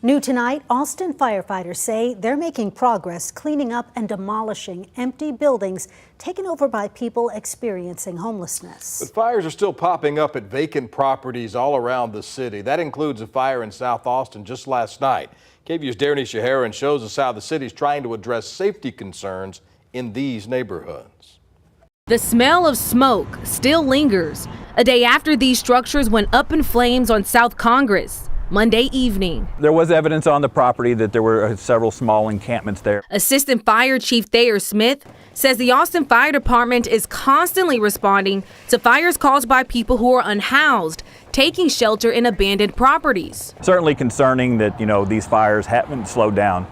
New tonight, Austin firefighters say they're making progress cleaning up and demolishing empty buildings taken over by people experiencing homelessness. But fires are still popping up at vacant properties all around the city. That includes a fire in South Austin just last night. KVUE's Daybreak shows us how the city's trying to address safety concerns in these neighborhoods. The smell of smoke still lingers a day after these structures went up in flames on South Congress Monday evening. There was evidence on the property that there were several small encampments there. Assistant Fire Chief Thayer Smith says the Austin Fire Department is constantly responding to fires caused by people who are unhoused, taking shelter in abandoned properties. Certainly concerning that, these fires haven't slowed down.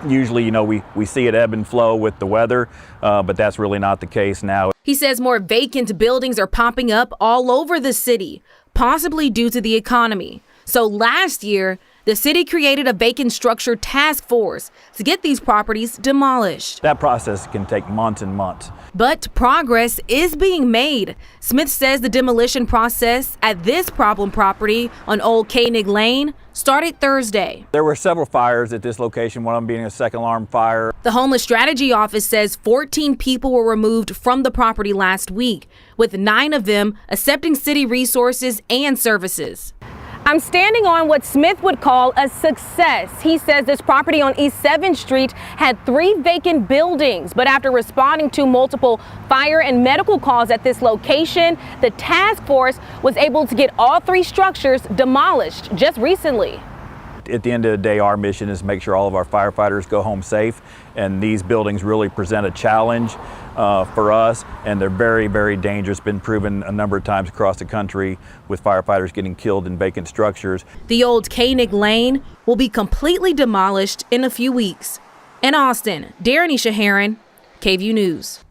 Usually, we see it ebb and flow with the weather, but that's really not the case now. He says more vacant buildings are popping up all over the city, possibly due to the economy. So last year, the city created a vacant structure task force to get these properties demolished. That process can take months and months. But progress is being made. Smith says the demolition process at this problem property on Old Koenig Ln started Thursday. There were several fires at this location, one of them being a second alarm fire. The Homeless Strategy Office says 14 people were removed from the property last week, with 9 of them accepting city resources and services. I'm standing on what Smith would call a success. He says this property on East 7th Street had 3 vacant buildings, but after responding to multiple fire and medical calls at this location, the task force was able to get all 3 structures demolished just recently. At the end of the day, our mission is to make sure all of our firefighters go home safe, and these buildings really present a challenge for us, and they're very, very dangerous. Been proven a number of times across the country with firefighters getting killed in vacant structures. The Old Koenig Ln will be completely demolished in a few weeks. In Austin, Daybreak, KVUE News.